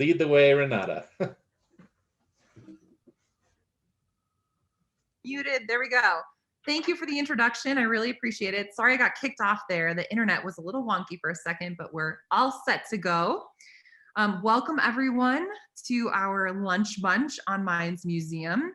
Lead the way, Renata. Muted, there we go. Thank you for the introduction. I really appreciate it. Sorry I got kicked off there. The internet was a little wonky for a second, but we're all set to go. Welcome everyone to our lunch bunch on Mines Museum.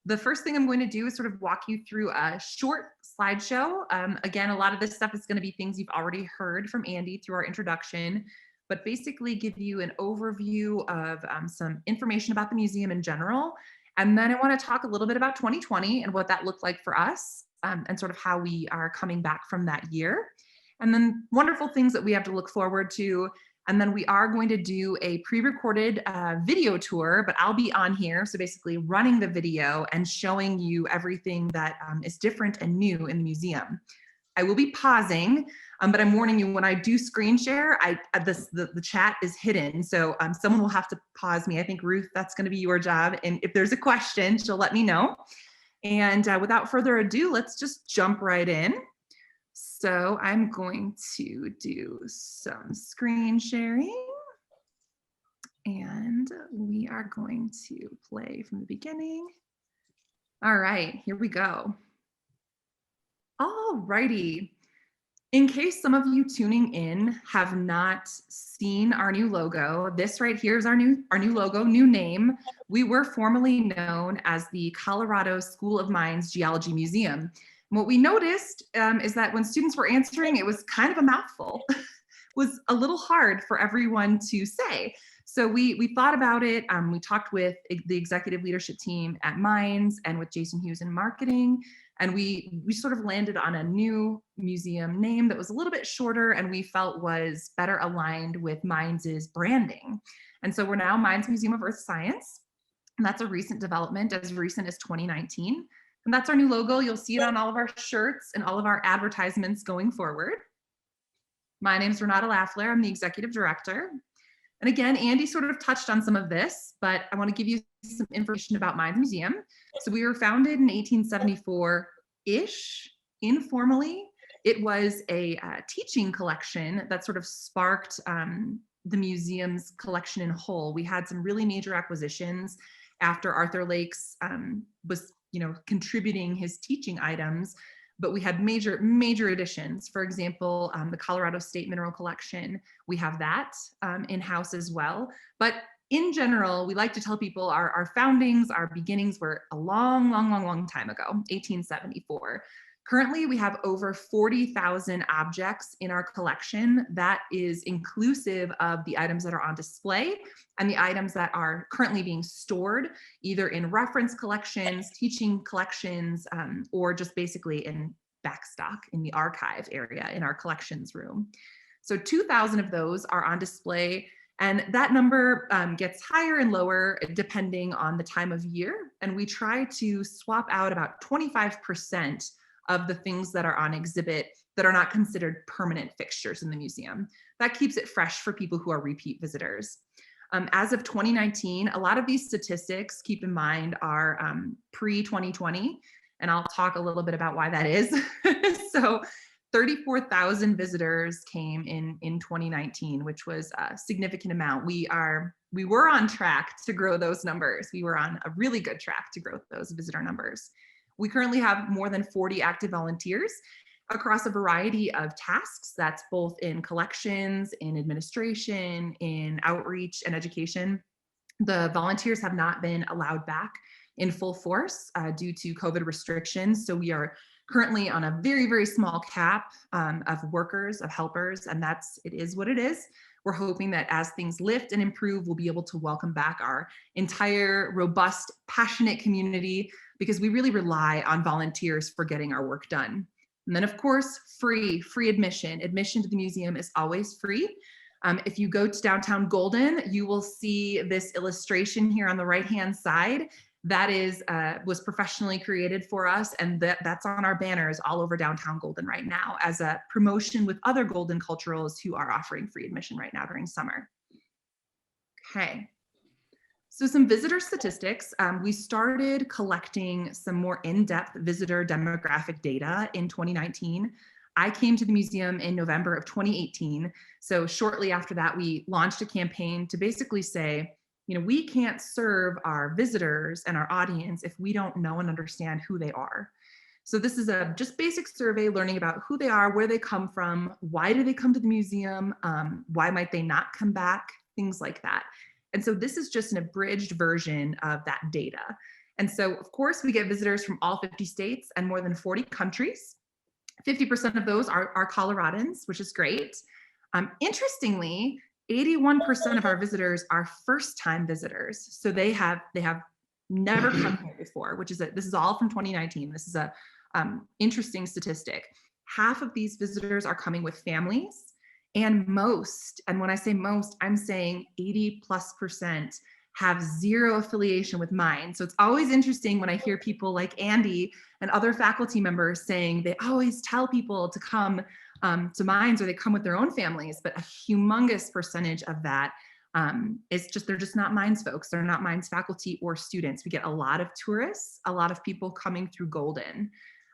The first thing I'm going to do is sort of walk you through a short slideshow. Again, a lot of this stuff is going to be things you've already heard from Andy through our introduction, but basically give you an overview of some information about the museum in general. And then I want to talk a little bit about 2020 and what that looked like for us, and sort of how we are coming back from that year. And then wonderful things that we have to look forward to. And then we are going to do a pre-recorded video tour, but I'll be on here. So basically running the video and showing you everything that is different and new in the museum. I will be pausing, but I'm warning you, when I do screen share, the chat is hidden. So someone will have to pause me. I think Ruth, that's gonna be your job. And if there's a question, she'll let me know. And without further ado, let's just jump right in. So I'm going to do some screen sharing. And we are going to play from the beginning. All right, here we go. All righty. In case some of you tuning in have not seen our new logo, this right here is our new logo, new name. We were formerly known as the Colorado School of Mines Geology Museum. And what we noticed is that when students were answering, it was kind of a mouthful. It was a little hard for everyone to say. So we thought about it. We talked with the executive leadership team at Mines and with Jason Hughes in marketing. And we sort of landed on a new museum name that was a little bit shorter and we felt was better aligned with Mines' branding. And so we're now Mines Museum of Earth Science. And that's a recent development, as recent as 2019. And that's our new logo. You'll see it on all of our shirts and all of our advertisements going forward. My name is Renata Laffler. I'm the executive director. And again, Andy sort of touched on some of this, but I want to give you some information about Mines Museum. So we were founded in 1874-ish, informally. It was a teaching collection that sort of sparked the museum's collection in whole. We had some really major acquisitions after Arthur Lakes was contributing his teaching items, but we had major additions. For example, the Colorado State Mineral Collection, we have that in-house as well. But in general, we like to tell people our foundings, our beginnings were a long time ago, 1874. Currently, we have over 40,000 objects in our collection. That is inclusive of the items that are on display and the items that are currently being stored, either in reference collections, teaching collections, or just basically in backstock in the archive area in our collections room. So 2,000 of those are on display, and that number gets higher and lower depending on the time of year. And we try to swap out about 25% of the things that are on exhibit that are not considered permanent fixtures in the museum. That keeps it fresh for people who are repeat visitors. As of 2019, a lot of these statistics, keep in mind, are pre-2020, and I'll talk a little bit about why that is. So 34,000 visitors came in 2019, which was a significant amount. We were on track to grow those numbers. We were on a really good track to grow those visitor numbers. We currently have more than 40 active volunteers across a variety of tasks. That's both in collections, in administration, in outreach and education. The volunteers have not been allowed back in full force due to COVID restrictions. So we are currently on a very small cap of workers, of helpers, and it is what it is. We're hoping that as things lift and improve, we'll be able to welcome back our entire robust, passionate community, because we really rely on volunteers for getting our work done. And then of course, free admission. Admission to the museum is always free. If you go to downtown Golden, you will see this illustration here on the right-hand side. That was professionally created for us, and that's on our banners all over downtown Golden right now as a promotion with other Golden culturals who are offering free admission right now during summer. Okay, so some visitor statistics. We started collecting some more in-depth visitor demographic data in 2019. I came to the museum in November of 2018. So shortly after that, we launched a campaign to basically say, you know, we can't serve our visitors and our audience if we don't know and understand who they are. So this is a just basic survey learning about who they are, where they come from, why do they come to the museum, why might they not come back, things like that. And so this is just an abridged version of that data. And so of course we get visitors from all 50 states and more than 40 countries. 50% of those are Coloradans, which is great. Interestingly, 81% of our visitors are first-time visitors. So they have never come here before, which is this is all from 2019. This is a interesting statistic. Half of these visitors are coming with families, and most, and when I say most, I'm saying 80+% have zero affiliation with mines. So it's always interesting when I hear people like Andy and other faculty members saying they always tell people to come to mines or they come with their own families, but a humongous percentage of that is just, they're just not mines folks. They're not mines faculty or students. We get a lot of tourists, a lot of people coming through Golden.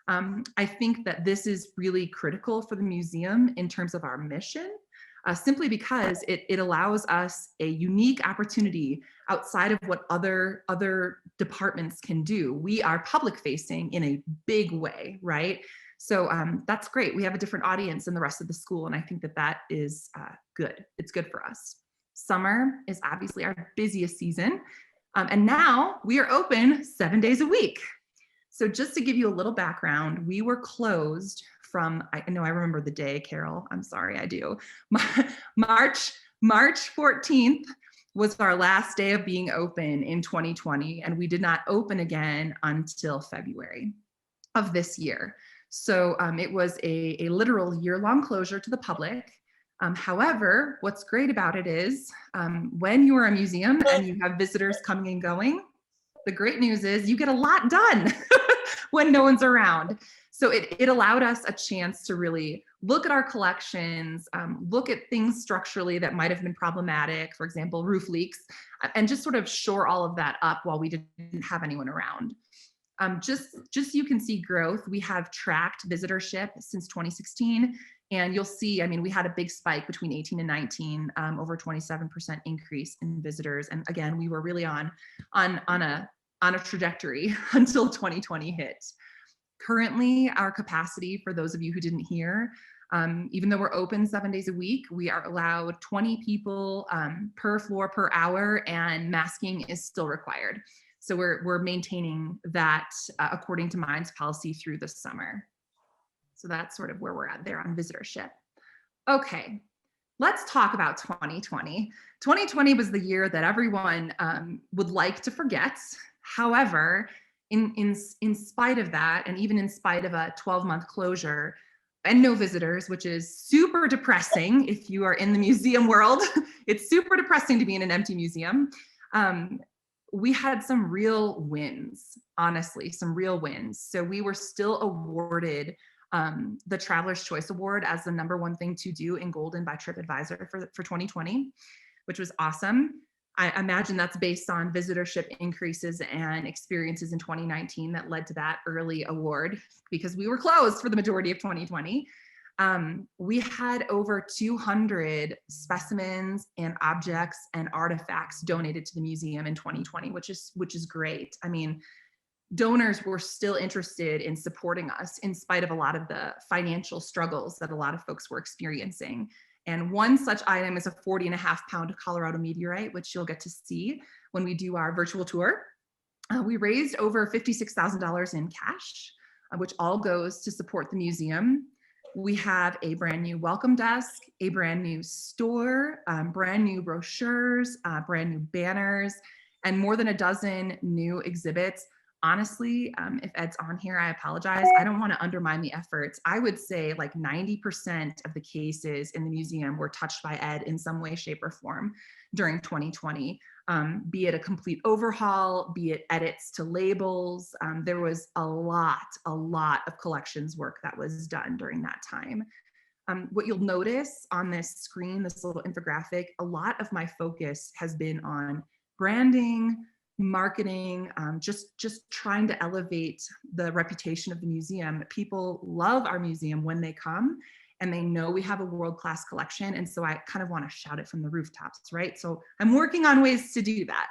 I think that this is really critical for the museum in terms of our mission, simply because it allows us a unique opportunity outside of what other departments can do. We are public facing in a big way, right? So that's great. We have a different audience than the rest of the school, and I think that that is good. It's good for us. Summer is obviously our busiest season, and now we are open 7 days a week. So just to give you a little background, we were closed from, I know I remember the day, Carol, I'm sorry, I do. March 14th was our last day of being open in 2020, and we did not open again until February of this year. So it was a literal year-long closure to the public. However, what's great about it is when you are a museum and you have visitors coming and going, the great news is you get a lot done when no one's around. So it allowed us a chance to really look at our collections, look at things structurally that might have been problematic, for example, roof leaks, and just sort of shore all of that up while we didn't have anyone around. Just so you can see growth, we have tracked visitorship since 2016. And you'll see, I mean, we had a big spike between 18 and 19, over 27% increase in visitors. And again, we were really on a trajectory until 2020 hit. Currently, our capacity, for those of you who didn't hear, even though we're open 7 days a week, we are allowed 20 people per floor per hour, and masking is still required. So we're maintaining that according to Mines policy through the summer. So that's sort of where we're at there on visitorship. Okay, let's talk about 2020. 2020 was the year that everyone would like to forget. However, in spite of that, and even in spite of a 12-month closure and no visitors, which is super depressing if you are in the museum world, it's super depressing to be in an empty museum. We had some real wins, honestly, some real wins. So we were still awarded the Traveler's Choice Award as the #1 thing to do in Golden by TripAdvisor for 2020, which was awesome. I imagine that's based on visitorship increases and experiences in 2019 that led to that early award, because we were closed for the majority of 2020. We had over 200 specimens and objects and artifacts donated to the museum in 2020, which is great. I mean, donors were still interested in supporting us in spite of a lot of the financial struggles that a lot of folks were experiencing. And one such item is a 40.5-pound Colorado meteorite, which you'll get to see when we do our virtual tour. We raised over $56,000 in cash, which all goes to support the museum. We have a brand new welcome desk, a brand new store, brand new brochures, brand new banners, and more than a dozen new exhibits. Honestly, if Ed's on here, I apologize. I don't want to undermine the efforts. I would say like 90% of the cases in the museum were touched by Ed in some way, shape, or form during 2020, be it a complete overhaul, be it edits to labels. There was a lot of collections work that was done during that time. What you'll notice on this screen, this little infographic, a lot of my focus has been on branding, marketing, just trying to elevate the reputation of the museum. People love our museum when they come and they know we have a world-class collection. And so I kind of want to shout it from the rooftops, right? So I'm working on ways to do that.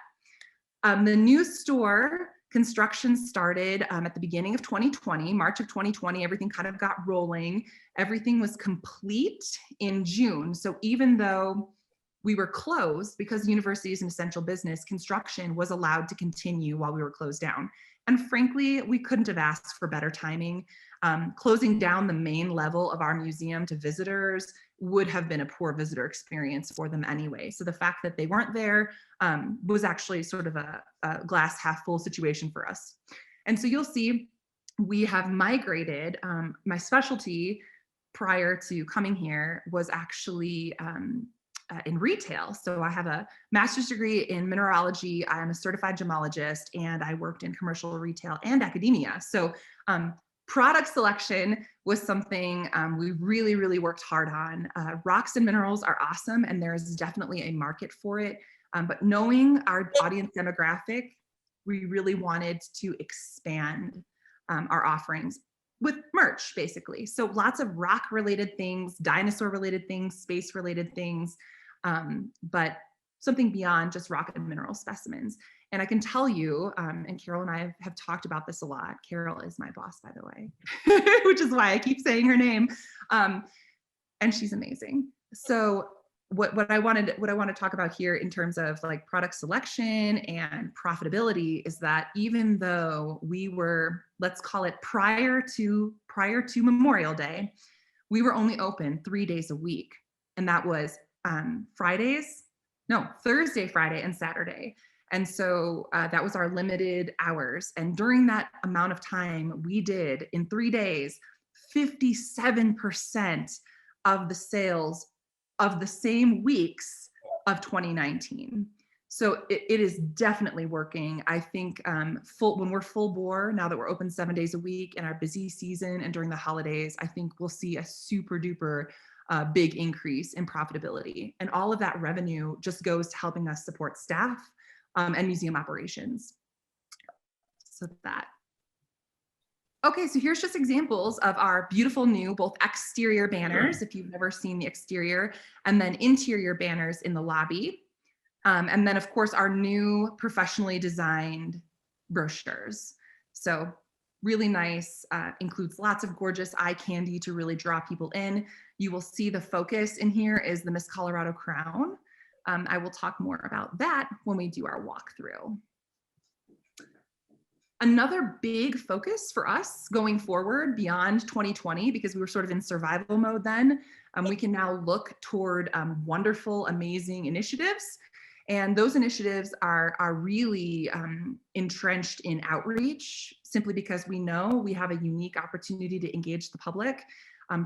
The new store construction started at the beginning of 2020, March of 2020, everything kind of got rolling. Everything was complete in June. So even though we were closed, because the university is an essential business, construction was allowed to continue while we were closed down. And frankly, we couldn't have asked for better timing. Closing down the main level of our museum to visitors would have been a poor visitor experience for them anyway. So the fact that they weren't there was actually sort of a glass half full situation for us. And so you'll see we have migrated. My specialty prior to coming here was actually in retail. So I have a master's degree in mineralogy. I'm a certified gemologist, and I worked in commercial retail and academia. So product selection was something we really, really worked hard on. Rocks and minerals are awesome, and there's definitely a market for it. But knowing our audience demographic, we really wanted to expand our offerings with merch, basically. So lots of rock-related things, dinosaur-related things, space-related things, but something beyond just rock and mineral specimens. And I can tell you, and Carol and I have talked about this a lot. Carol is my boss, by the way, which is why I keep saying her name. And she's amazing. So what I want to talk about here in terms of like product selection and profitability is that even though we were, let's call it prior to Memorial Day, we were only open 3 days a week. And that was Thursday, Friday, and Saturday. And so that was our limited hours. And during that amount of time, we did in 3 days, 57% of the sales of the same weeks of 2019. So it is definitely working. I think when we're full bore, now that we're open 7 days a week in our busy season and during the holidays, I think we'll see a super duper big increase in profitability. And all of that revenue just goes to helping us support staff and museum operations. So that. Okay, so here's just examples of our beautiful new both exterior banners, if you've never seen the exterior, and then interior banners in the lobby. And then of course our new professionally designed brochures. So really nice, includes lots of gorgeous eye candy to really draw people in. You will see the focus in here is the Miss Colorado crown. I will talk more about that when we do our walkthrough. Another big focus for us going forward beyond 2020, because we were sort of in survival mode then, we can now look toward wonderful, amazing initiatives. And those initiatives are really entrenched in outreach, simply because we know we have a unique opportunity to engage the public.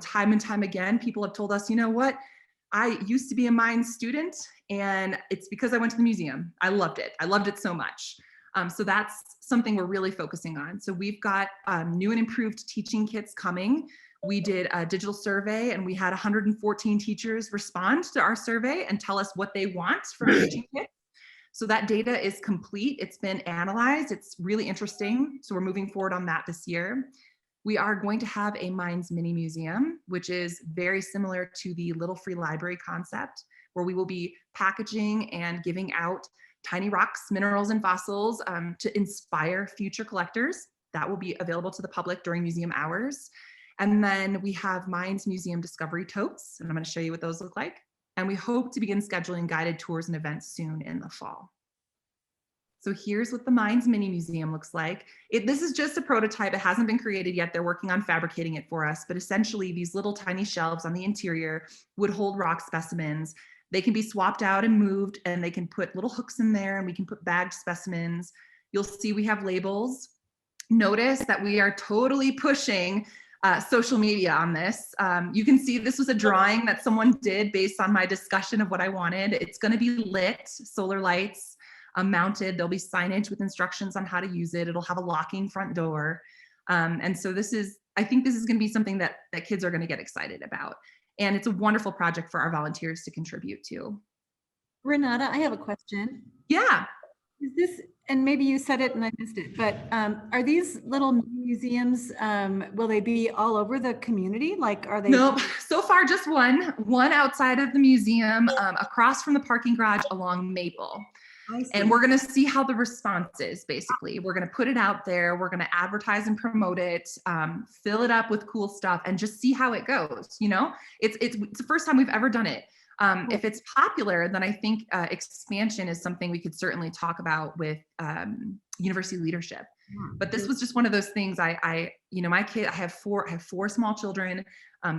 Time and time again, people have told us, you know what? I used to be a mines student, and it's because I went to the museum. I loved it. I loved it so much. So that's something we're really focusing on. So we've got new and improved teaching kits coming. We did a digital survey, and we had 114 teachers respond to our survey and tell us what they want from teaching kits. So that data is complete. It's been analyzed. It's really interesting. So we're moving forward on that this year. We are going to have a Mines mini museum, which is very similar to the Little Free Library concept, where we will be packaging and giving out tiny rocks, minerals, and fossils to inspire future collectors. That will be available to the public during museum hours. And then we have Mines Museum Discovery Totes, and I'm going to show you what those look like. And we hope to begin scheduling guided tours and events soon in the fall. So here's what the Mines Mini Museum looks like. This is just a prototype. It hasn't been created yet. They're working on fabricating it for us. But essentially, these little tiny shelves on the interior would hold rock specimens. They can be swapped out and moved, and they can put little hooks in there, and we can put bagged specimens. You'll see we have labels. Notice that we are totally pushing social media on this. You can see this was a drawing that someone did based on my discussion of what I wanted. It's going to be lit, solar lights. Mounted. There'll be signage with instructions on how to use it. It'll have a locking front door. And so I think this is going to be something that kids are going to get excited about. And it's a wonderful project for our volunteers to contribute to. Renata, I have a question. Yeah. Is this and maybe you said it and I missed it, but are these little museums, will they be all over the community? Like, are they? Nope. So far, just one outside of the museum, across from the parking garage along Maple. And we're going to see how the response is. Basically, we're going to put it out there. We're going to advertise and promote it, fill it up with cool stuff, and just see how it goes. You know, it's the first time we've ever done it. If it's popular, then I think expansion is something we could certainly talk about with university leadership. But this was just one of those things. You know, my kid, I have four small children.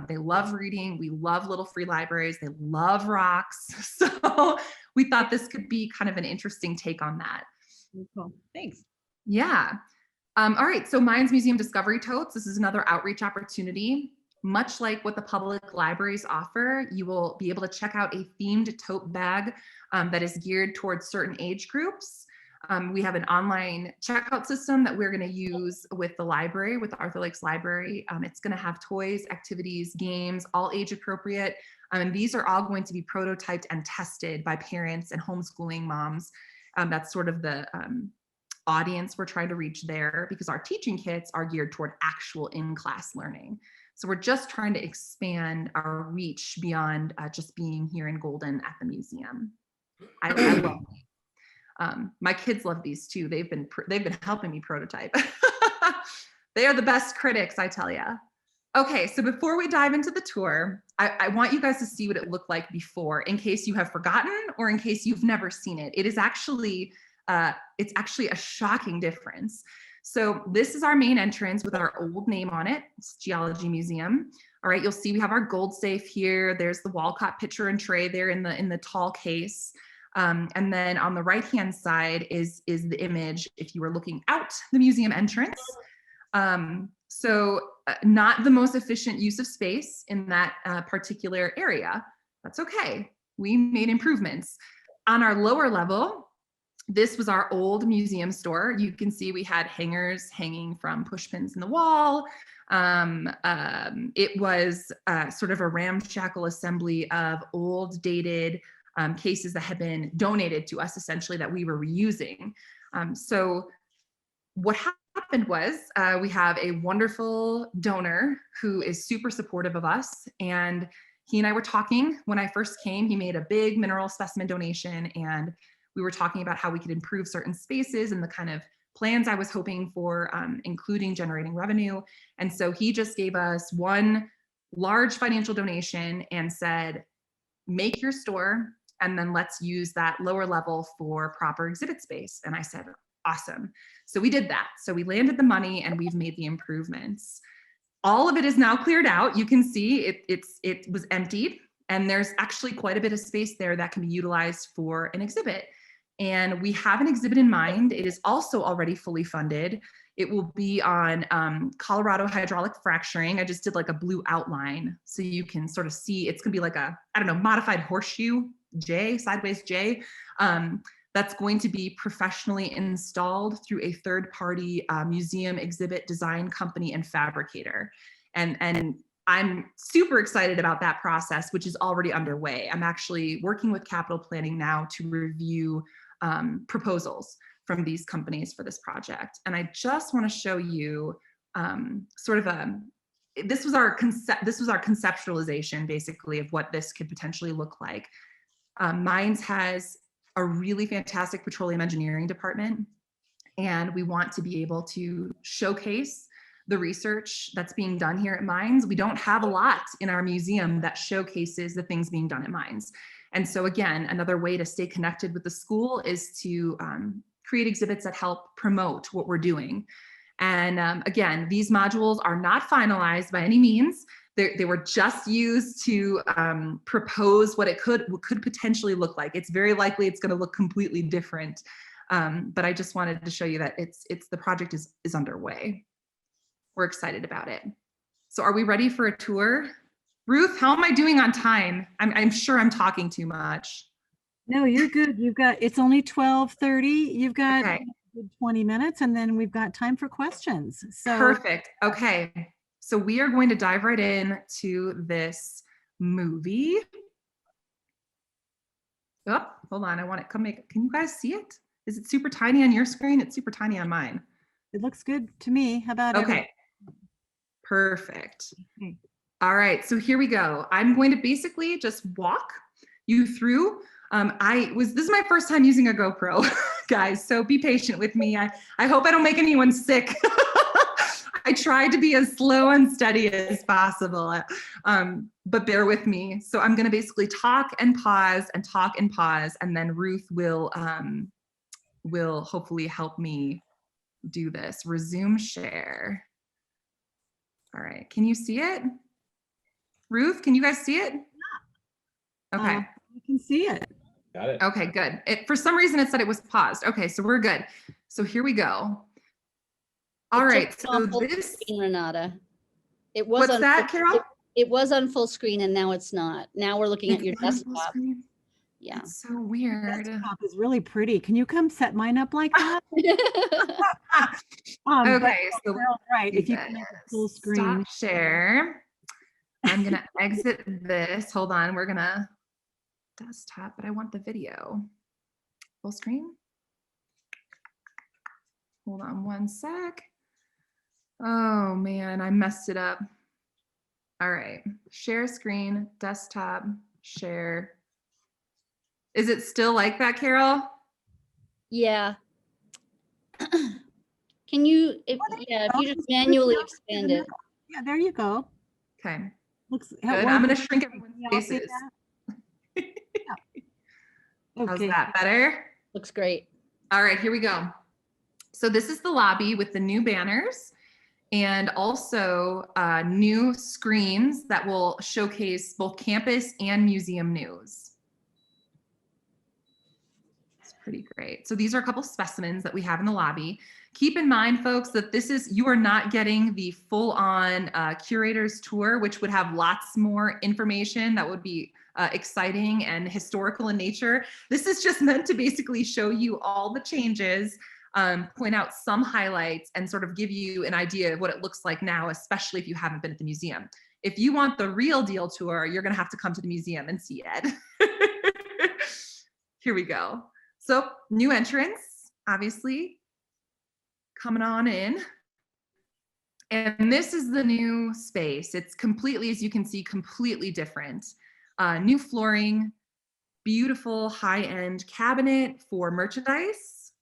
They love reading. We love little free libraries. They love rocks. So we thought this could be kind of an interesting take on that. Cool. Thanks. Yeah. All right. So Mines Museum Discovery Totes. This is another outreach opportunity. Much like what the public libraries offer, you will be able to check out a themed tote bag that is geared towards certain age groups. We have an online checkout system that we're going to use with the library, with the Arthur Lakes Library. It's going to have toys, activities, games, all age appropriate. And these are all going to be prototyped and tested by parents and homeschooling moms. That's sort of the audience we're trying to reach there, because our teaching kits are geared toward actual in-class learning. So we're just trying to expand our reach beyond just being here in Golden at the museum. I love it. My kids love these too. They've been helping me prototype. They are the best critics, I tell you. Okay, so before we dive into the tour, I want you guys to see what it looked like before, in case you have forgotten or in case you've never seen it. It's actually a shocking difference. So this is our main entrance with our old name on it. It's Geology Museum. All right, you'll see we have our gold safe here. There's the Walcott pitcher and tray there in the tall case. And then on the right-hand side is the image if you were looking out the museum entrance. So not the most efficient use of space in that particular area. That's okay. We made improvements. On our lower level, this was our old museum store. You can see we had hangers hanging from push pins in the wall. It was sort of a ramshackle assembly of old, dated cases that had been donated to us, essentially, that we were reusing. So what happened was we have a wonderful donor who is super supportive of us, and he and I were talking when I first came. He made a big mineral specimen donation, and we were talking about how we could improve certain spaces and the kind of plans I was hoping for, including generating revenue. And so he just gave us one large financial donation and said, make your store, and then let's use that lower level for proper exhibit space. And I said, awesome. So we did that. So we landed the money and we've made the improvements. All of it is now cleared out. You can see it was emptied, and there's actually quite a bit of space there that can be utilized for an exhibit. And we have an exhibit in mind. It is also already fully funded. It will be on Colorado hydraulic fracturing. I just did like a blue outline so you can sort of see. It's gonna be like a, I don't know, modified horseshoe J, sideways J. That's going to be professionally installed through a third-party museum exhibit design company and fabricator. And I'm super excited about that process, which is already underway. I'm actually working with capital planning now to review proposals from these companies for this project. And I just want to show you sort of this was our conceptualization, basically, of what this could potentially look like. Mines has a really fantastic petroleum engineering department, and we want to be able to showcase the research that's being done here at Mines. We don't have a lot in our museum that showcases the things being done at Mines. And so again, another way to stay connected with the school is to create exhibits that help promote what we're doing. And again, these modules are not finalized by any means. They were just used to propose what it could potentially look like. It's very likely it's going to look completely different. But I just wanted to show you that the project is underway. We're excited about it. So are we ready for a tour? Ruth, how am I doing on time? I'm sure I'm talking too much. No, you're good. It's only 12:30. You've got okay. 20 minutes, and then we've got time for questions. So perfect. Okay. So we are going to dive right in to this movie. Oh, hold on. I want it. Can you guys see it? Is it super tiny on your screen? It's super tiny on mine. It looks good to me. How about Okay, perfect. Okay. All right, so here we go. I'm going to basically just walk you through. This is my first time using a GoPro, guys, so be patient with me. I hope I don't make anyone sick. I tried to be as slow and steady as possible, but bear with me. So I'm gonna basically talk and pause and talk and pause, and then Ruth will hopefully help me do this. Resume share. All right, can you see it? Ruth, can you guys see it? Okay. You can see it. Got it. Okay, good. For some reason it said it was paused. Okay, so we're good. So here we go. All right, so this, Renata. It was what's on that, Carol? It was on full screen and now it's not. Now we're looking at your desktop. Yeah. It's so weird. Desktop is really pretty. Can you come set mine up like that? Okay, so Carol's right. If you can make it full screen. Stop share. I'm gonna exit this. Hold on, we're gonna desktop, but I want the video. Full screen. Hold on one sec. Oh man, I messed it up. All right, share screen, desktop, share. Is it still like that, Carol? Yeah. Can you, if you just manually expand it. Yeah, there you go. Okay. Looks Good. I'm gonna shrink everyone's Can y'all see faces. that? Yeah. How's Okay. that better? Looks great. All right, here we go. So this is the lobby with the new banners and also new screens that will showcase both campus and museum news. It's pretty great. So these are a couple specimens that we have in the lobby. Keep in mind, folks, that you are not getting the full-on curator's tour, which would have lots more information that would be exciting and historical in nature. This is just meant to basically show you all the changes, point out some highlights, and sort of give you an idea of what it looks like now, especially if you haven't been at the museum. If you want the real deal tour, you're gonna have to come to the museum and see it. Here we go. So new entrance, obviously, coming on in. And this is the new space. It's completely, as you can see, completely different. New flooring, beautiful high-end cabinet for merchandise.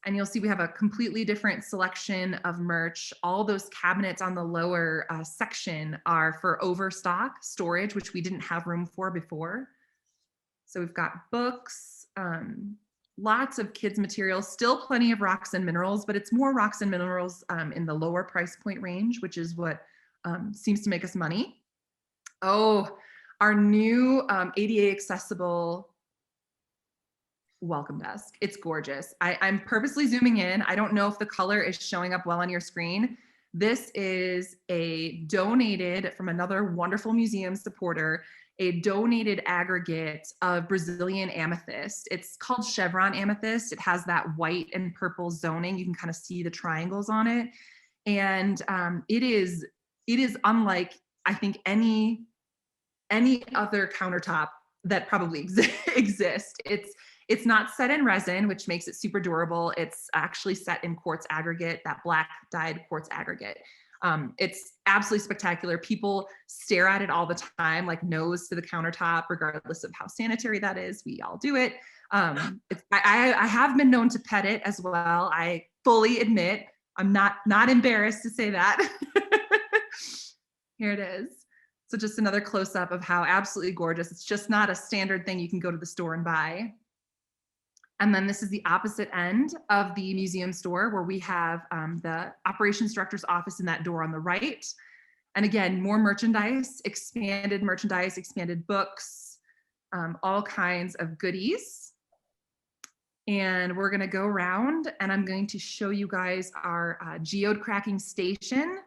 And you'll see we have a completely different selection of merch. All those cabinets on the lower section are for overstock storage, which we didn't have room for before. So we've got books, lots of kids material, still plenty of rocks and minerals, but it's more rocks and minerals in the lower price point range, which is what seems to make us money. Oh, our new ADA accessible welcome desk. It's gorgeous. I'm purposely zooming in. I don't know if the color is showing up well on your screen. This is a donated from another wonderful museum supporter, a donated aggregate of Brazilian amethyst. It's called Chevron Amethyst. It has that white and purple zoning. You can kind of see the triangles on it. And it is unlike, I think, any other countertop that probably exists. It's not set in resin, which makes it super durable. It's actually set in quartz aggregate, that black dyed quartz aggregate. It's absolutely spectacular. People stare at it all the time, like nose to the countertop, regardless of how sanitary that is. We all do it. I have been known to pet it as well. I fully admit, I'm not embarrassed to say that. Here it is. So just another close-up of how absolutely gorgeous. It's just not a standard thing you can go to the store and buy. And then this is the opposite end of the museum store where we have the operations director's office in that door on the right. And again, more merchandise, expanded books, all kinds of goodies. And we're gonna go around and I'm going to show you guys our geode cracking station,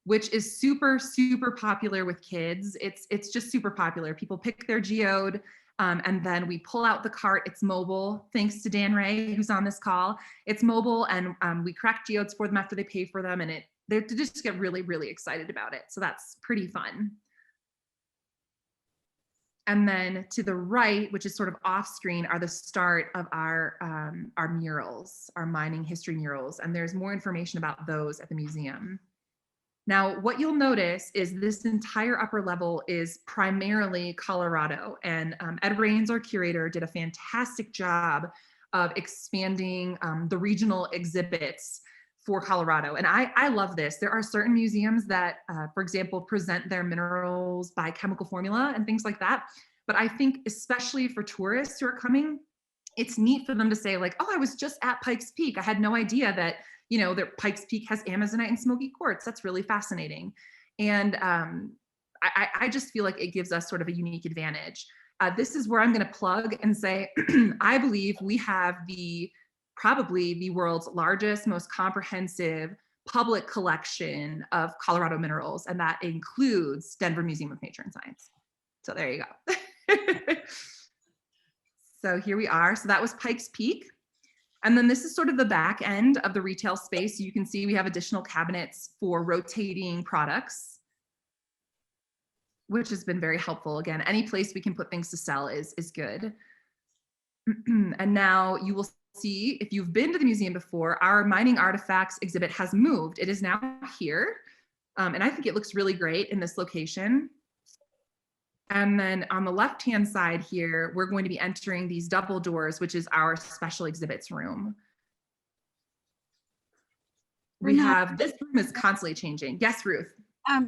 which is super, super popular with kids. It's just super popular. People pick their geode, and then we pull out the cart. It's mobile, thanks to Dan Ray, who's on this call. It's mobile, and we crack geodes for them after they pay for them, and they just get really, really excited about it. So that's pretty fun. And then to the right, which is sort of off screen, are the start of our murals, our mining history murals. And there's more information about those at the museum. Now, what you'll notice is this entire upper level is primarily Colorado. And Ed Rains, our curator, did a fantastic job of expanding the regional exhibits for Colorado. And I love this. There are certain museums that, for example, present their minerals by chemical formula and things like that. But I think especially for tourists who are coming, it's neat for them to say like, oh, I was just at Pikes Peak. I had no idea that, you know, that Pikes Peak has amazonite and smoky quartz. That's really fascinating. And I just feel like it gives us sort of a unique advantage. This is where I'm going to plug and say, I believe we have probably the world's largest, most comprehensive public collection of Colorado minerals, and that includes Denver Museum of Nature and Science. So there you go. So here we are. So that was Pikes Peak. And then this is sort of the back end of the retail space. You can see we have additional cabinets for rotating products, which has been very helpful. Again, any place we can put things to sell is good. And now you will see, if you've been to the museum before, our mining artifacts exhibit has moved. It is now here. And I think it looks really great in this location. And then on the left-hand side here, we're going to be entering these double doors, which is our special exhibits room. We have, this room is constantly changing. Yes, Ruth.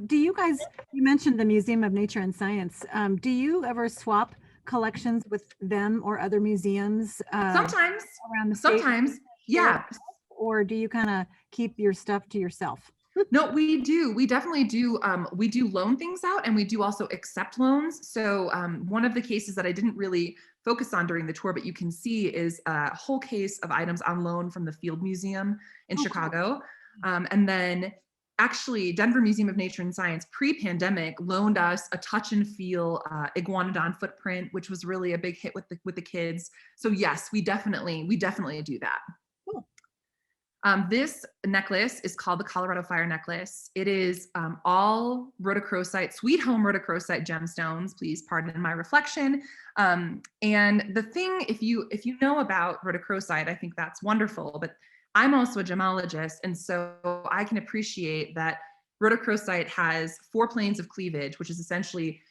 Do you guys, you mentioned the Museum of Nature and Science. Do you ever swap collections with them or other museums? Sometimes, around the state? sometimes, yeah. Or do you kind of keep your stuff to yourself? No, we do. We definitely do. We do loan things out, and we do also accept loans. So one of the cases that I didn't really focus on during the tour, but you can see, is a whole case of items on loan from the Field Museum in Chicago. And then actually Denver Museum of Nature and Science pre-pandemic loaned us a touch and feel iguanodon footprint, which was really a big hit with the kids. So yes, we definitely do that. This necklace is called the Colorado Fire Necklace. It is all rhodochrosite, sweet home rhodochrosite gemstones. Please pardon my reflection. And the thing, if you know about rhodochrosite, I think that's wonderful. But I'm also a gemologist, and so I can appreciate that rhodochrosite has 4 planes of cleavage, which is essentially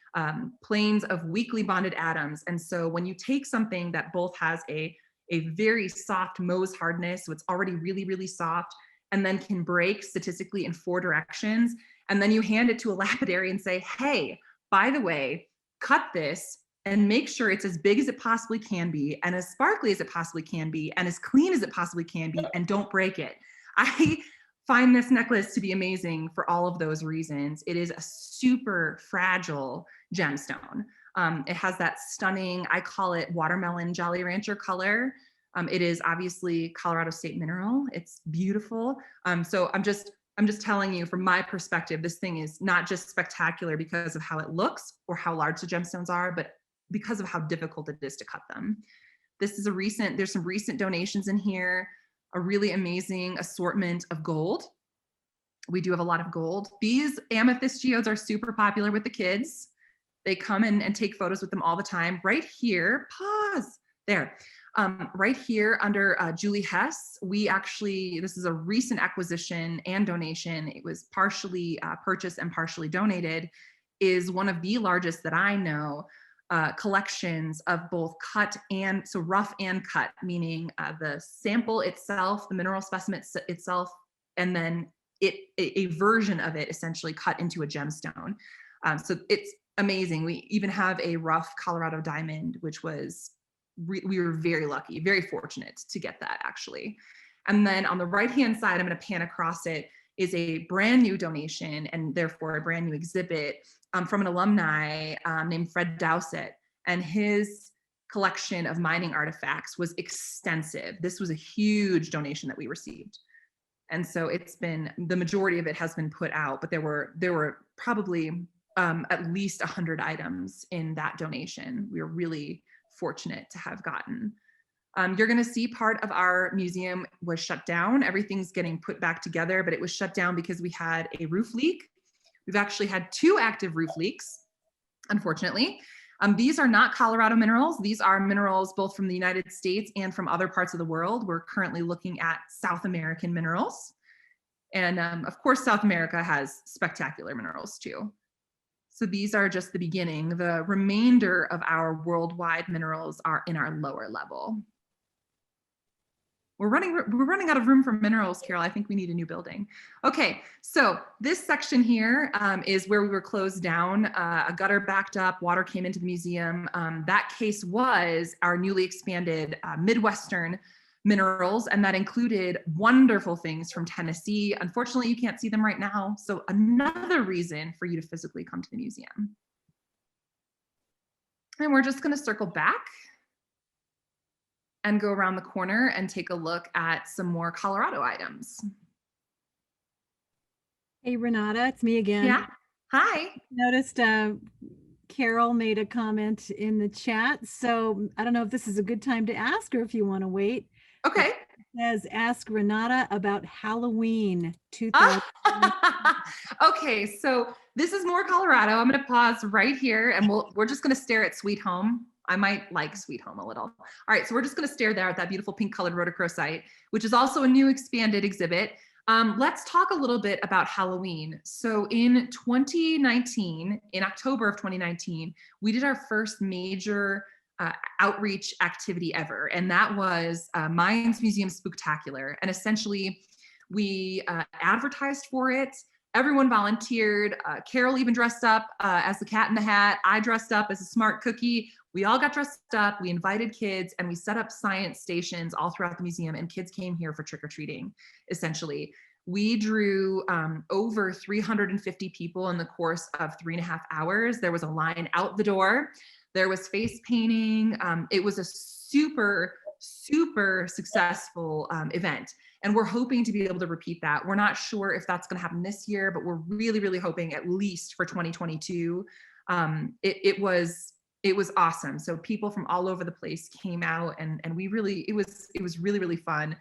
planes of weakly bonded atoms. And so when you take something that both has a very soft Mohs hardness, so it's already really, really soft, and then can break statistically in 4 directions, and then you hand it to a lapidary and say, hey, by the way, cut this and make sure it's as big as it possibly can be, and as sparkly as it possibly can be, and as clean as it possibly can be, and don't break it. I find this necklace to be amazing for all of those reasons. It is a super fragile gemstone. It has that stunning, I call it watermelon Jolly Rancher color. It is obviously Colorado State mineral. It's beautiful. So I'm just telling you from my perspective, this thing is not just spectacular because of how it looks or how large the gemstones are, but because of how difficult it is to cut them. This is there's some recent donations in here, a really amazing assortment of gold. We do have a lot of gold. These amethyst geodes are super popular with the kids. They come in and take photos with them all the time. Right here, pause, there. Right here under Julie Hess, this is a recent acquisition and donation. It was partially purchased and partially donated, is one of the largest that I know collections of both cut and, so rough and cut, meaning the sample itself, the mineral specimen itself, and then a version of it essentially cut into a gemstone. So it's amazing. We even have a rough Colorado diamond, which was, we were very lucky, very fortunate to get that actually. And then on the right-hand side, I'm going to pan across it, is a brand new donation and therefore a brand new exhibit from an alumni named Fred Dowsett. And his collection of mining artifacts was extensive. This was a huge donation that we received. And so it's been, the majority of it has been put out, but there were probably at least 100 items in that donation. We were really fortunate to have gotten. You're going to see part of our museum was shut down. Everything's getting put back together, but it was shut down because we had a roof leak. We've actually had 2 active roof leaks, unfortunately. These are not Colorado minerals. These are minerals both from the United States and from other parts of the world. We're currently looking at South American minerals. And of course, South America has spectacular minerals too. So these are just the beginning. The remainder of our worldwide minerals are in our lower level. We're running out of room for minerals, Carol. I think we need a new building. Okay, so this section here is where we were closed down. A gutter backed up, water came into the museum. That case was our newly expanded MidWestern Minerals, and that included wonderful things from Tennessee. Unfortunately, you can't see them right now. So another reason for you to physically come to the museum. And we're just gonna circle back and go around the corner and take a look at some more Colorado items. Hey, Renata, it's me again. Yeah, hi. Noticed Carol made a comment in the chat. So I don't know if this is a good time to ask or if you want to wait. Okay. It says, ask Renata about Halloween 2000. Okay, so this is more Colorado. I'm gonna pause right here and we're just gonna stare at Sweet Home. I might like Sweet Home a little. All right, so we're just gonna stare there at that beautiful pink colored rhodochrosite, which is also a new expanded exhibit. Let's talk a little bit about Halloween. So in 2019, in October of 2019, we did our first major outreach activity ever, and that was Mines Museum Spooktacular. And essentially, we advertised for it. Everyone volunteered. Carol even dressed up as the Cat in the Hat. I dressed up as a smart cookie. We all got dressed up. We invited kids and we set up science stations all throughout the museum, and kids came here for trick-or-treating, essentially. We drew over 350 people in the course of 3.5 hours. There was a line out the door. There was face painting. It was a super, super successful event. And we're hoping to be able to repeat that. We're not sure if that's gonna happen this year, but we're really, really hoping at least for 2022. It was awesome. So people from all over the place came out, and we really, it was really, really fun.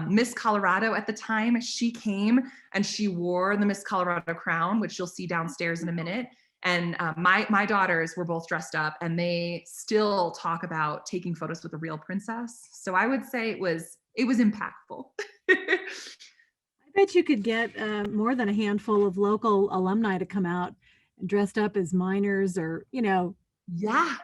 Miss Colorado at the time, she came and she wore the Miss Colorado crown, which you'll see downstairs in a minute. And my daughters were both dressed up, and they still talk about taking photos with the real princess. So I would say it was impactful. I bet you could get more than a handful of local alumni to come out dressed up as miners, or, you know, Yeah,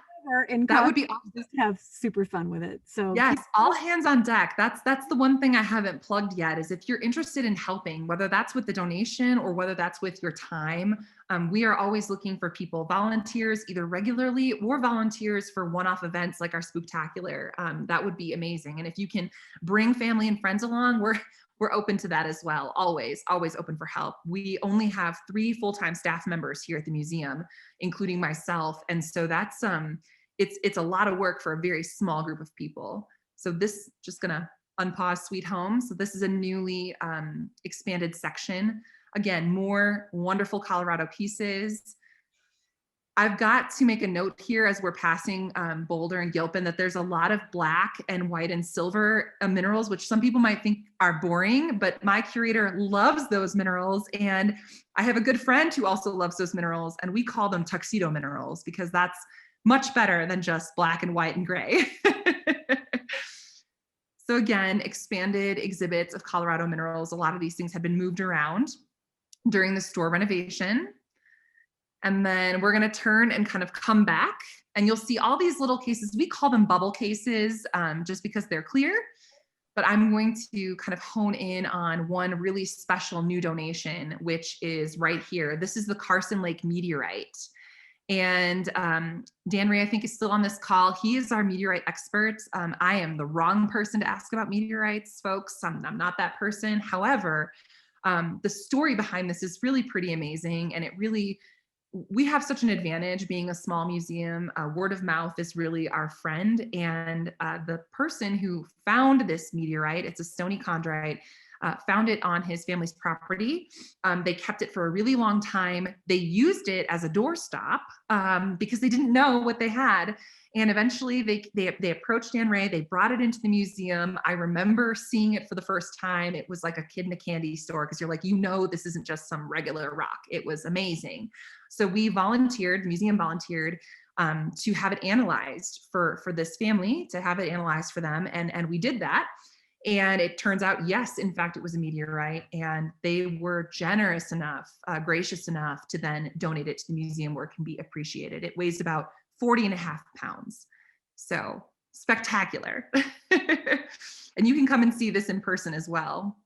in that would be awesome. just have super fun with it. So Yes, all hands on deck. That's the one thing I haven't plugged yet, is if you're interested in helping, whether that's with the donation or whether that's with your time, we are always looking for people, volunteers, either regularly or volunteers for one-off events like our Spooktacular. That would be amazing. And if you can bring family and friends along, we're open to that as well. Always open for help. We only have 3 full-time staff members here at the museum, including myself. And so that's, it's a lot of work for a very small group of people. So this, just gonna unpause Sweet Home. So this is a newly expanded section. Again, more wonderful Colorado pieces. I've got to make a note here as we're passing Boulder and Gilpin that there's a lot of black and white and silver minerals, which some people might think are boring, but my curator loves those minerals. And I have a good friend who also loves those minerals, and we call them Tuxedo Minerals because that's much better than just black and white and gray. So again, expanded exhibits of Colorado minerals. A lot of these things have been moved around during the store renovation. And then we're gonna turn and kind of come back, and you'll see all these little cases. We call them bubble cases just because they're clear, but I'm going to kind of hone in on one really special new donation, which is right here. This is the Carson Lake Meteorite. And Dan Ray, I think, is still on this call. He is our meteorite expert. I am the wrong person to ask about meteorites, folks. I'm not that person. However, the story behind this is really pretty amazing, and it really, we have such an advantage being a small museum. Word of mouth is really our friend. And the person who found this meteorite, it's a stony chondrite, found it on his family's property. They kept it for a really long time. They used it as a doorstop because they didn't know what they had. And eventually they approached Dan Ray, they brought it into the museum. I remember seeing it for the first time. It was like a kid in a candy store, because you're like, you know, this isn't just some regular rock. It was amazing. So we volunteered, the museum volunteered. to have it analyzed for this family, to have it analyzed for them. And we did that. And it turns out, yes, in fact, it was a meteorite. And they were generous enough, gracious enough to then donate it to the museum where it can be appreciated. It weighs about 40.5 pounds. So spectacular. And you can come and see this in person as well.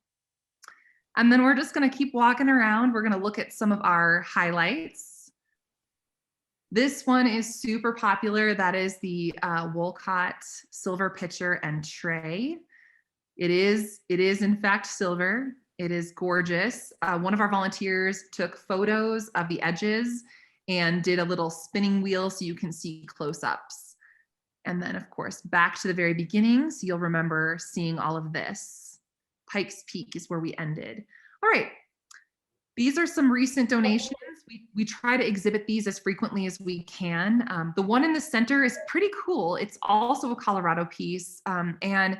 And then we're just going to keep walking around. We're going to look at some of our highlights. This one is super popular. That is the Wolcott silver pitcher and tray. It is in fact silver. It is gorgeous. One of our volunteers took photos of the edges and did a little spinning wheel so you can see close-ups. And then of course, back to the very beginning. So you'll remember seeing all of this. Pikes Peak is where we ended. All right. These are some recent donations. We try to exhibit these as frequently as we can. The one in the center is pretty cool. It's also a Colorado piece. And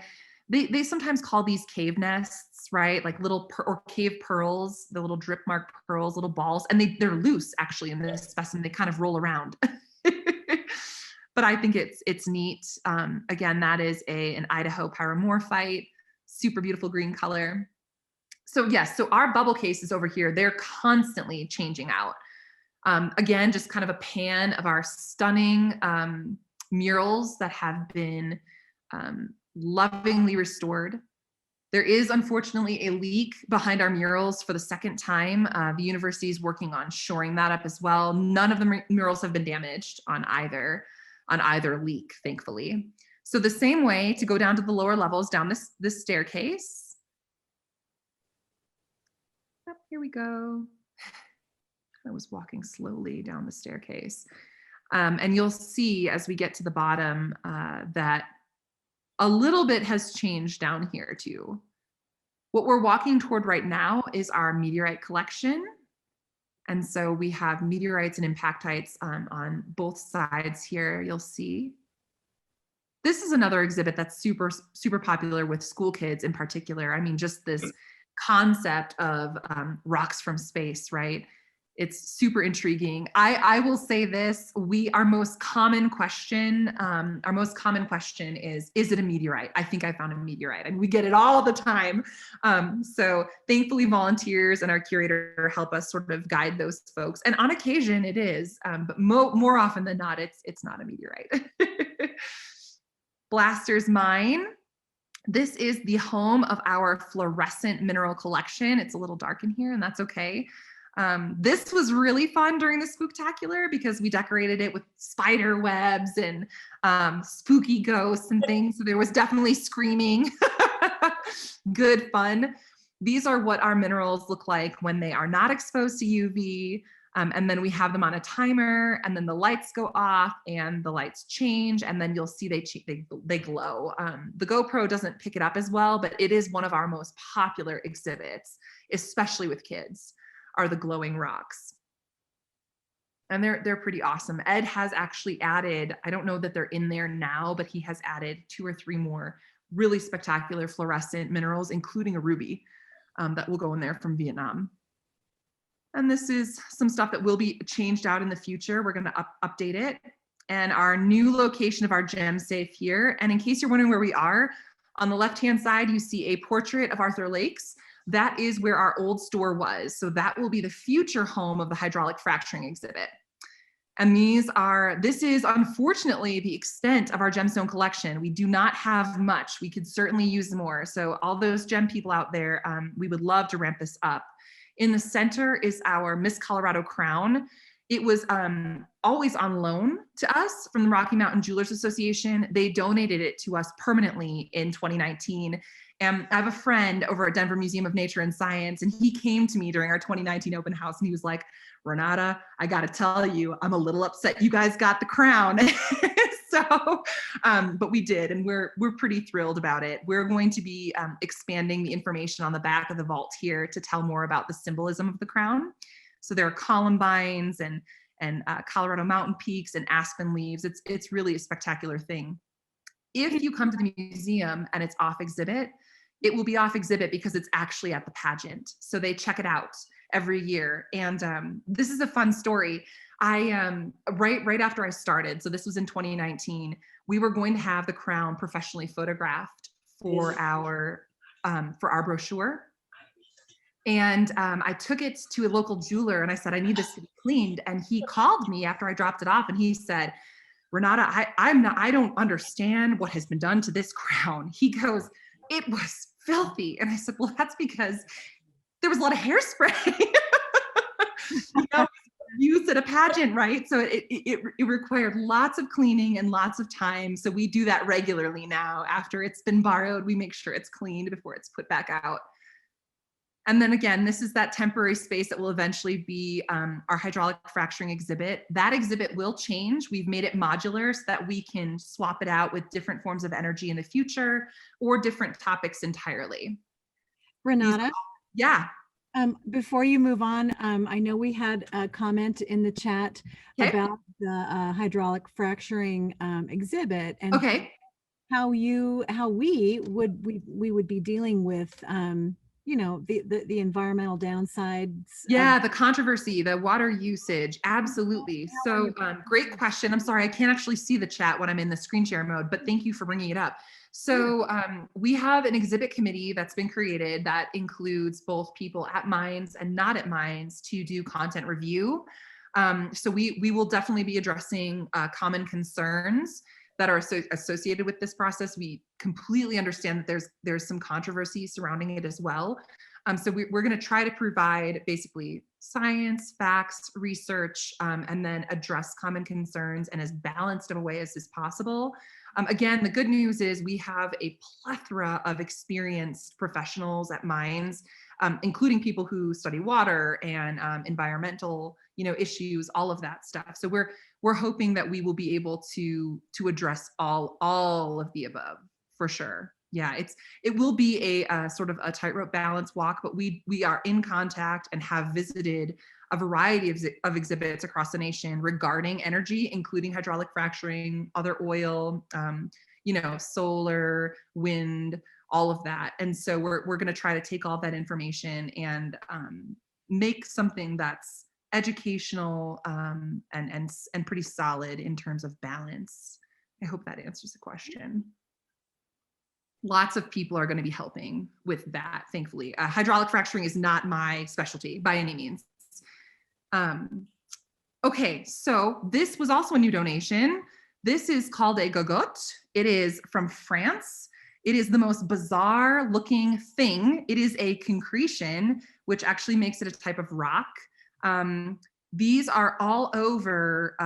they sometimes call these cave nests, right? Like little or cave pearls, the little drip mark pearls, little balls. And they're loose actually in this specimen. They kind of roll around. But I think it's neat. Again, that is an Idaho pyromorphite, super beautiful green color. So yes, so our bubble cases over here, they're constantly changing out. Again, just kind of a pan of our stunning murals that have been lovingly restored. There is unfortunately a leak behind our murals for the second time. The university is working on shoring that up as well. None of the murals have been damaged on either leak, thankfully. So the same way to go down to the lower levels, down this staircase. Up, here we go. I was walking slowly down the staircase. And you'll see as we get to the bottom that a little bit has changed down here too. What we're walking toward right now is our meteorite collection. And so we have meteorites and impactites on both sides here, you'll see. This is another exhibit that's super, super popular with school kids in particular. I mean, just this concept of rocks from space, right? It's super intriguing. I will say this, our most common question is it a meteorite? I think I found a meteorite, and we get it all the time. So thankfully volunteers and our curator help us sort of guide those folks. And on occasion it is, but more often than not, it's not a meteorite. Blaster's Mine. This is the home of our fluorescent mineral collection. It's a little dark in here, and that's okay. This was really fun during the Spooktacular because we decorated it with spider webs and spooky ghosts and things. So there was definitely screaming. Good fun. These are what our minerals look like when they are not exposed to UV. And then we have them on a timer, and then the lights go off and the lights change, and then you'll see they glow. The GoPro doesn't pick it up as well, but it is one of our most popular exhibits, especially with kids, are the glowing rocks. And they're pretty awesome. Ed has actually added, I don't know that they're in there now, but he has added 2 or 3 more really spectacular fluorescent minerals, including a ruby that will go in there from Vietnam. And this is some stuff that will be changed out in the future. We're going to update it. And our new location of our gem safe here. And in case you're wondering where we are, on the left-hand side, you see a portrait of Arthur Lakes. That is where our old store was. So that will be the future home of the hydraulic fracturing exhibit. And this is unfortunately the extent of our gemstone collection. We do not have much. We could certainly use more. So all those gem people out there, we would love to ramp this up. In the center is our Miss Colorado crown. It was always on loan to us from the Rocky Mountain Jewelers Association. They donated it to us permanently in 2019. And I have a friend over at Denver Museum of Nature and Science, and he came to me during our 2019 open house, and he was like, Renata, I got to tell you, I'm a little upset you guys got the crown. So, but we did, and we're pretty thrilled about it. We're going to be expanding the information on the back of the vault here to tell more about the symbolism of the crown. So there are columbines and Colorado mountain peaks and aspen leaves. It's really a spectacular thing. If you come to the museum and it's off exhibit, it will be off exhibit because it's actually at the pageant. So they check it out every year. And this is a fun story. Right after I started, so this was in 2019, we were going to have the crown professionally photographed for our brochure. And I took it to a local jeweler and I said, I need this to be cleaned. And he called me after I dropped it off and he said, Renata, I don't understand what has been done to this crown. He goes, it was filthy. And I said, well, that's because there was a lot of hairspray. You know, used at a pageant, right? So it required lots of cleaning and lots of time. So we do that regularly now. After it's been borrowed, we make sure it's cleaned before it's put back out. And then again, this is that temporary space that will eventually be our hydraulic fracturing exhibit. That exhibit will change. We've made it modular so that we can swap it out with different forms of energy in the future or different topics entirely. Renata? Yeah. Before you move on, I know we had a comment in the chat about the hydraulic fracturing exhibit and how we would be dealing with you know, the environmental downsides. Yeah, the controversy, the water usage, absolutely. So great question. I'm sorry, I can't actually see the chat when I'm in the screen share mode, but thank you for bringing it up. So we have an exhibit committee that's been created that includes both people at mines and not at mines to do content review. So we will definitely be addressing common concerns that are associated with this process. We completely understand that there's some controversy surrounding it as well. So we're going to try to provide basically science, facts, research, and then address common concerns in as balanced of a way as is possible. Again, the good news is we have a plethora of experienced professionals at mines, including people who study water and environmental, issues, all of that stuff. So we're hoping that we will be able to address all of the above for sure. Yeah, it will be a sort of a tightrope balance walk, but we are in contact and have visited a variety of exhibits across the nation regarding energy, including hydraulic fracturing, other oil, solar, wind, all of that. And so we're going to try to take all that information and make something that's educational and pretty solid in terms of balance. I hope that answers the question. Lots of people are going to be helping with that, thankfully. Hydraulic fracturing is not my specialty by any means. Okay, so this was also a new donation. This is called a Gagut. It is from France. It is the most bizarre looking thing. It is a concretion, which actually makes it a type of rock. These are all over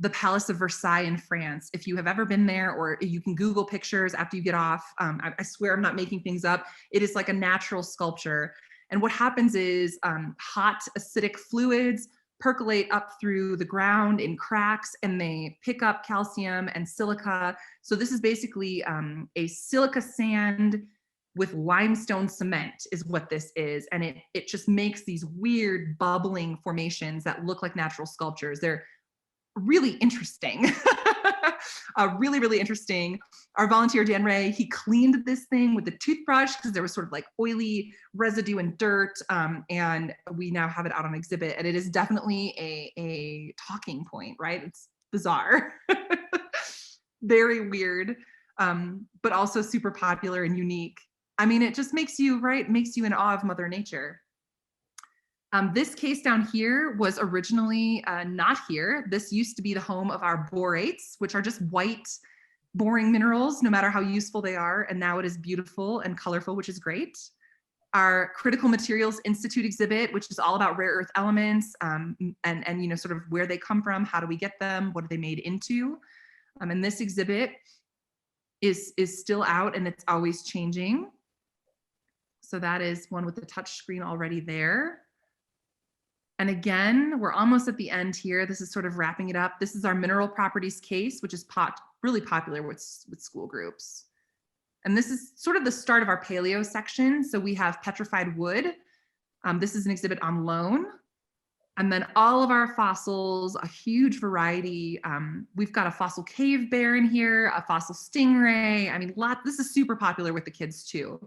the Palace of Versailles in France. If you have ever been there, or you can Google pictures after you get off, I swear I'm not making things up. It is like a natural sculpture. And what happens is hot acidic fluids percolate up through the ground in cracks and they pick up calcium and silica. So this is basically a silica sand with limestone cement is what this is. And it just makes these weird bubbling formations that look like natural sculptures. They're really interesting. Really, really interesting. Our volunteer, Dan Ray, he cleaned this thing with a toothbrush because there was sort of like oily residue and dirt. And we now have it out on exhibit. And it is definitely a talking point, right? It's bizarre. Very weird, but also super popular and unique. I mean, it just makes you, right? Makes you in awe of Mother Nature. This case down here was originally not here. This used to be the home of our borates, which are just white boring minerals, no matter how useful they are. And now it is beautiful and colorful, which is great. Our Critical Materials Institute exhibit, which is all about rare earth elements and sort of where they come from, how do we get them, what are they made into? And this exhibit is still out and it's always changing. So that is one with the touch screen already there. And again, we're almost at the end here. This is sort of wrapping it up. This is our mineral properties case, which is really popular with school groups. And this is sort of the start of our paleo section. So we have petrified wood. This is an exhibit on loan. And then all of our fossils, a huge variety. We've got a fossil cave bear in here, a fossil stingray. I mean, this is super popular with the kids too.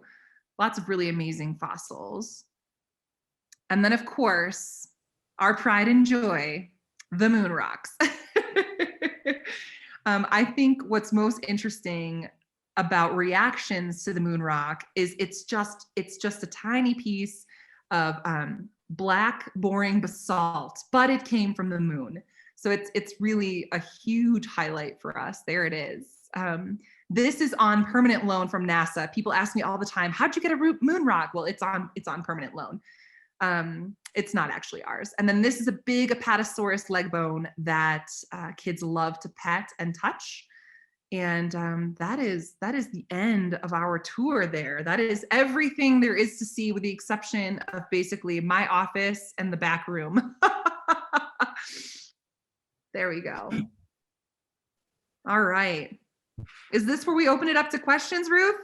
Lots of really amazing fossils. And then of course, our pride and joy, the moon rocks. I think what's most interesting about reactions to the moon rock is it's just a tiny piece of black boring basalt, but it came from the moon. So it's really a huge highlight for us. There it is. This is on permanent loan from NASA. People ask me all the time, how'd you get a moon rock? Well, it's on permanent loan. It's not actually ours. And then this is a big Apatosaurus leg bone that kids love to pet and touch. And that is the end of our tour there. That is everything there is to see with the exception of basically my office and the back room. There we go. All right. Is this where we open it up to questions, Ruth?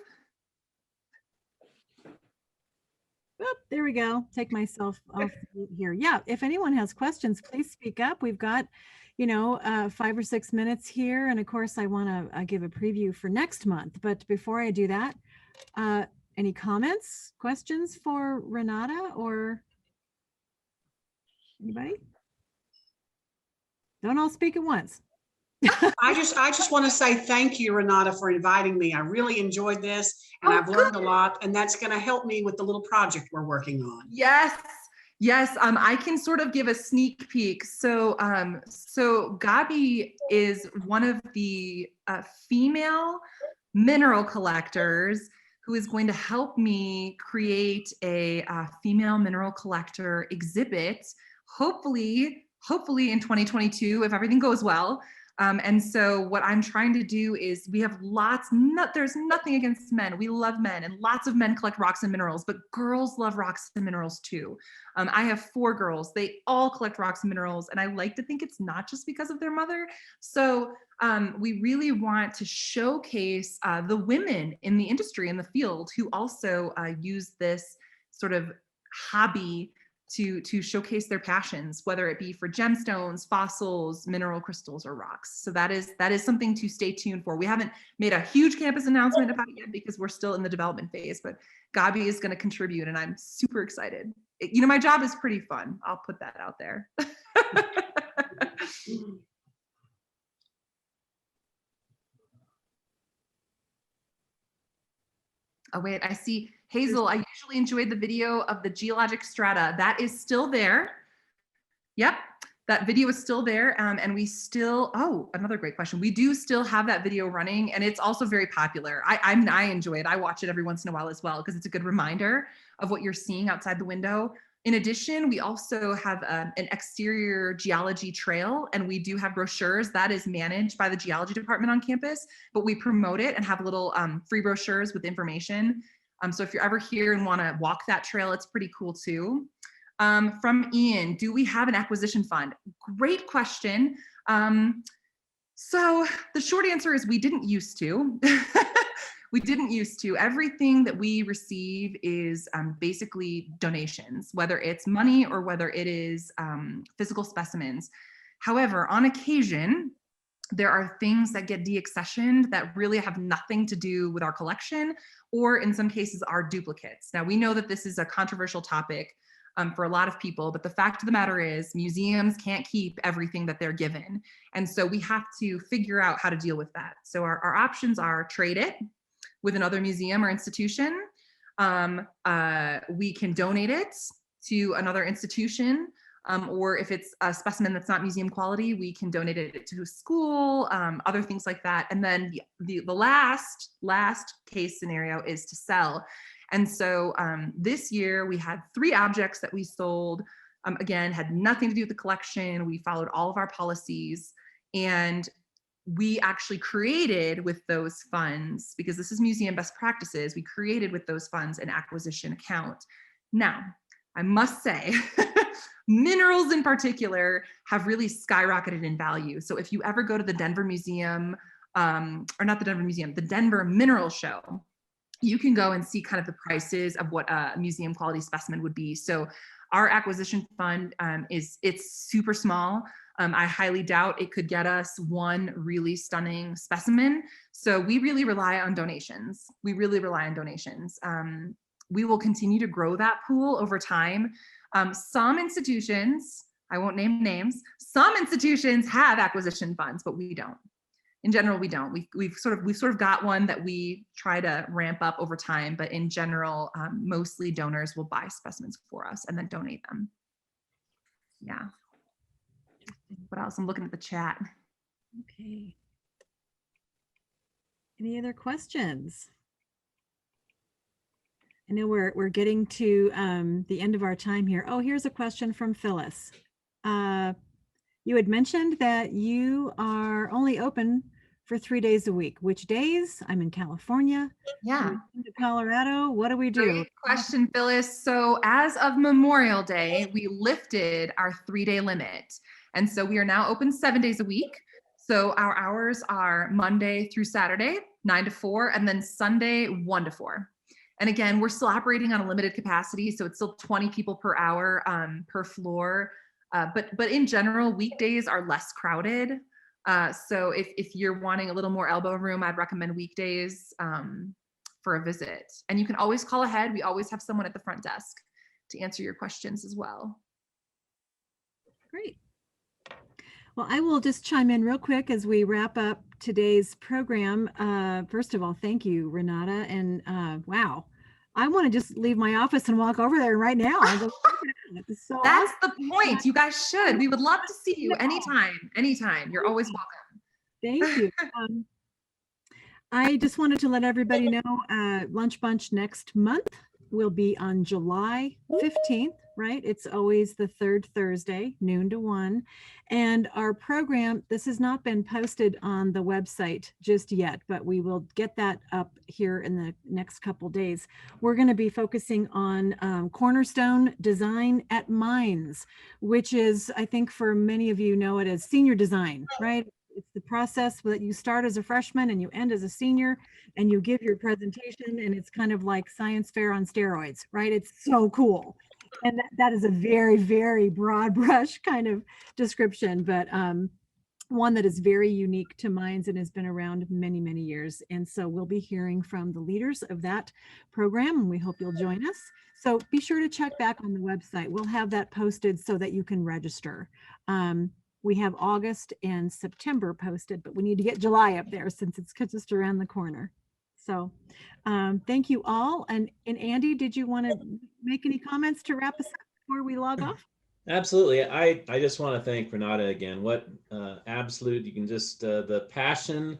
Oh, there we go. Take myself off here. Yeah, if anyone has questions, please speak up. We've got, 5 or 6 minutes here. And of course, I want to give a preview for next month. But before I do that, any comments, questions for Renata or anybody? Don't all speak at once. I just want to say thank you, Renata, for inviting me. I really enjoyed this and I've learned a lot, and that's going to help me with the little project we're working on. Yes. I can sort of give a sneak peek. So Gabi is one of the female mineral collectors who is going to help me create a female mineral collector exhibit, hopefully in 2022, if everything goes well. And so what I'm trying to do is we have there's nothing against men. We love men, and lots of men collect rocks and minerals, but girls love rocks and minerals too. I have 4 girls. They all collect rocks and minerals, and I like to think it's not just because of their mother. So we really want to showcase the women in the industry, in the field, who also use this sort of hobby to showcase their passions, whether it be for gemstones, fossils, mineral crystals, or rocks. So that is something to stay tuned for. We haven't made a huge campus announcement about it yet because we're still in the development phase, but Gabi is going to contribute and I'm super excited. My job is pretty fun. I'll put that out there. Oh, wait, I see Hazel. I usually enjoyed the video of the geologic strata. That is still there. Yep, that video is still there. And we still, another great question. We do still have that video running, and it's also very popular. I enjoy it. I watch it every once in a while as well, because it's a good reminder of what you're seeing outside the window. In addition, we also have an exterior geology trail, and we do have brochures that is managed by the geology department on campus, but we promote it and have little free brochures with information. So if you're ever here and want to walk that trail, it's pretty cool too. From Ian, do we have an acquisition fund? Great question. So the short answer is we didn't used to. We didn't used to. Everything that we receive is basically donations, whether it's money or whether it is physical specimens. However, on occasion, there are things that get deaccessioned that really have nothing to do with our collection, or in some cases are duplicates. Now, we know that this is a controversial topic for a lot of people, but the fact of the matter is museums can't keep everything that they're given. And so we have to figure out how to deal with that. So our options are trade it with another museum or institution. We can donate it to another institution, or if it's a specimen that's not museum quality, we can donate it to a school, other things like that. And then the last case scenario is to sell. And so this year we had 3 objects that we sold. Again, had nothing to do with the collection. We followed all of our policies, and we actually created with those funds, because this is museum best practices, we created with those funds an acquisition account. Now, I must say, minerals in particular have really skyrocketed in value. So if you ever go to the Denver Museum, or not the Denver Museum, the Denver Mineral Show, you can go and see kind of the prices of what a museum quality specimen would be. So our acquisition fund it's super small. I highly doubt it could get us one really stunning specimen. So we really rely on donations. We will continue to grow that pool over time. Some institutions I won't name names. Some institutions have acquisition funds, but we don't. In general, we don't. We've sort of got one that we try to ramp up over time, but in general, mostly donors will buy specimens for us and then donate them. Yeah. What else? I'm looking at the chat. Okay. Any other questions? I know we're getting to the end of our time here. Oh, here's a question from Phyllis. You had mentioned that you are only open for 3 days a week. Which days? I'm in California. Yeah. In Colorado. What do we do? Great question, Phyllis. So as of Memorial Day, we lifted our 3-day limit. And so we are now open 7 days a week. So our hours are Monday through Saturday, 9 to 4, and then Sunday, 1 to 4. And again, we're still operating on a limited capacity. So it's still 20 people per hour per floor. But in general, weekdays are less crowded. So if you're wanting a little more elbow room, I'd recommend weekdays for a visit. And you can always call ahead. We always have someone at the front desk to answer your questions as well. Great. Well, I will just chime in real quick as we wrap up today's program. First of all, thank you, Renata. And wow, I want to just leave my office and walk over there right now. So that's awesome. The point. You guys should. We would love to see you anytime. You're always welcome. Thank you. I just wanted to let everybody know Lunch Bunch next month will be on July 15th, right? It's always the third Thursday, noon to 1. And our program, this has not been posted on the website just yet, but we will get that up here in the next couple days. We're going to be focusing on cornerstone design at mines, which is, I think for many of you know it as senior design, right? It's the process that you start as a freshman and you end as a senior and you give your presentation, and it's kind of like science fair on steroids, right? It's so cool. And that is a very, very broad brush kind of description, but one that is very unique to mines and has been around many, many years. And so we'll be hearing from the leaders of that program, and we hope you'll join us. So be sure to check back on the website. We'll have that posted so that you can register. We have August and September posted, but we need to get July up there since it's just around the corner. So thank you all. And Andy, did you want to make any comments to wrap us up before we log off? Absolutely. I just want to thank Renata again. What absolute, you can just, the passion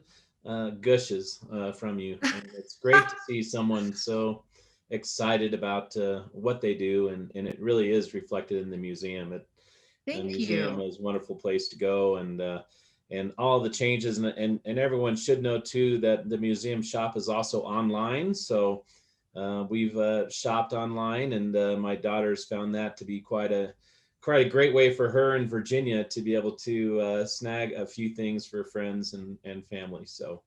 gushes from you. And it's great to see someone so excited about what they do. And it really is reflected in the museum. The museum is a wonderful place to go, and all the changes, and everyone should know too that the museum shop is also online. So we've shopped online, and my daughter's found that to be quite a great way for her in Virginia to be able to snag a few things for friends and family. So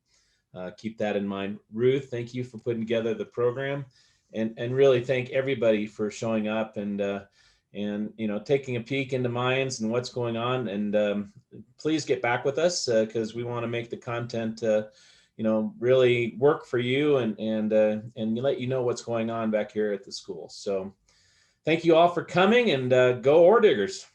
keep that in mind. Ruth, thank you for putting together the program, and really thank everybody for showing up and taking a peek into mines and what's going on. And please get back with us because we want to make the content really work for you and let you know what's going on back here at the school. So thank you all for coming, and go Ore Diggers.